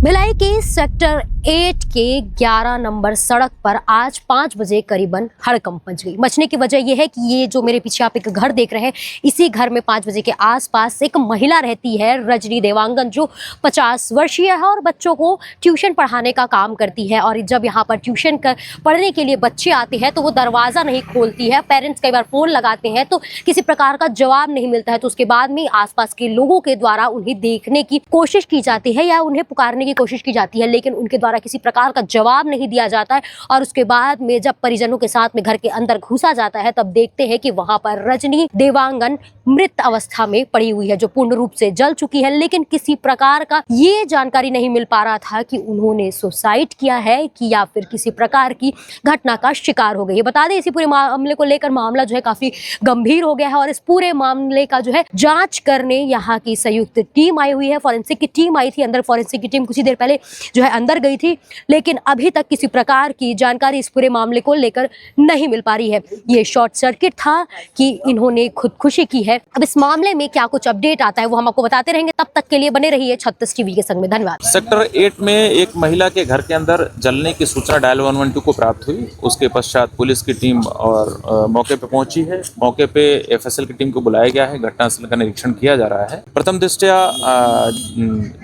भिलाई के सेक्टर 8 के 11 नंबर सड़क पर आज 5 बजे करीबन हड़कंप मच गई। मचने की वजह यह है कि ये जो मेरे पीछे आप एक घर देख रहे हैं, इसी घर में 5 बजे के आसपास एक महिला रहती है, रजनी देवांगन, जो 50 वर्षीय है और बच्चों को ट्यूशन पढ़ाने का काम करती है। और जब यहाँ पर ट्यूशन पढ़ने के लिए बच्चे आते हैं तो वो दरवाज़ा नहीं खोलती है। पेरेंट्स कई बार फ़ोन लगाते हैं तो किसी प्रकार का जवाब नहीं मिलता है, तो उसके बाद में आसपास के लोगों के द्वारा उन्हें देखने की कोशिश की जाती है या उन्हें पुकारने की कोशिश की जाती है, लेकिन उनके द्वारा किसी प्रकार का जवाब नहीं दिया जाता है। और उसके बाद में जब परिजनों के साथ में घर के अंदर घुसा जाता है, तब देखते हैं कि वहां पर रजनी देवांगन मृत अवस्था में पड़ी हुई है, जो पूर्ण रूप से जल चुकी है। लेकिन किसी प्रकार का ये जानकारी नहीं मिल पा रहा था कि उन्होंने सुसाइड किया है कि या फिर किसी प्रकार की घटना का शिकार हो गई है। बता दें, इसी पूरे मामले को लेकर मामला जो है काफी गंभीर हो गया है और इस पूरे मामले का जो है जांच करने यहाँ की संयुक्त टीम आई हुई है। फॉरेंसिक की टीम आई थी अंदर, फॉरेंसिक की टीम कुछ ही देर पहले जो है अंदर गई थी, लेकिन अभी तक किसी प्रकार की जानकारी इस पूरे मामले को लेकर नहीं मिल पा रही है। ये शॉर्ट सर्किट था कि इन्होंने खुदकुशी की है। अब इस मामले में क्या कुछ अपडेट आता है वो हम आपको बताते रहेंगे। तब तक के लिए बने रहिए 36 टीवी के संग में। धन्यवाद। सेक्टर 8 में एक महिला के घर के अंदर जलने की सूचना डायल 112 को प्राप्त हुई। उसके पश्चात पुलिस की टीम और मौके पे पहुंची है। मौके पे एफएसएल की टीम को बुलाया गया है। घटनास्थल का निरीक्षण किया जा रहा है। प्रथम दृष्टया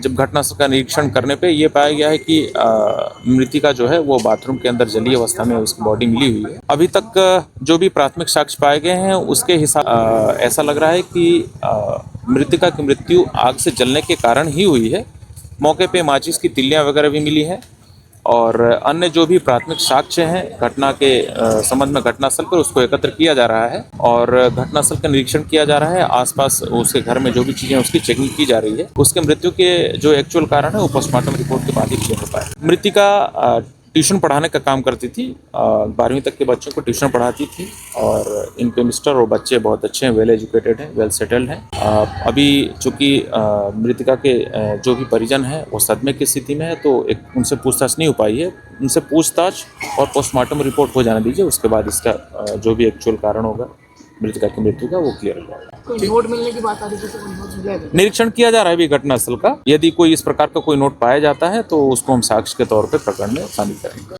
जब घटनास्थल का निरीक्षण करने पे ये पाया गया है कि मृतिका जो है वो बाथरूम के अंदर जली अवस्था में उसकी बॉडी मिली हुई है। अभी तक जो भी प्राथमिक साक्ष्य पाए गए हैं उसके हिसाब ऐसा लग रहा है कि मृतिका की मृत्यु आग से जलने के कारण ही हुई है। मौके पे माचिस की तिल्लियां वगैरह भी मिली हैं और अन्य जो भी प्राथमिक साक्ष्य हैं घटना के संबंध में घटनास्थल पर, उसको एकत्र किया जा रहा है और घटनास्थल का निरीक्षण किया जा रहा है। आसपास उसके घर में जो भी चीजें उसकी चेकिंग की जा रही है। उसके मृत्यु के जो एक्चुअल कारण है वो पोस्टमार्टम रिपोर्ट के बाद ही क्लियर हो पाए। मृतिका ट्यूशन पढ़ाने का काम करती थी, 12वीं तक के बच्चों को ट्यूशन पढ़ाती थी और इनके मिस्टर और बच्चे बहुत अच्छे हैं, वेल एजुकेटेड हैं, वेल सेटल्ड हैं। अभी चूंकि मृतिका के जो भी परिजन हैं वो सदमे की स्थिति में है, तो एक उनसे पूछताछ नहीं हो पाई है। उनसे पूछताछ और पोस्टमार्टम रिपोर्ट हो जाने दीजिए, उसके बाद इसका जो भी एक्चुअल कारण होगा मृतिका की मृत्यु का वो क्लियर हो जाएगा। कोई नोट मिलने की बात आ रही थी तो निरीक्षण किया जा रहा है अभी घटनास्थल का। यदि कोई इस प्रकार का कोई नोट पाया जाता है तो उसको हम साक्ष्य के तौर पे प्रकरण में शामिल करेंगे।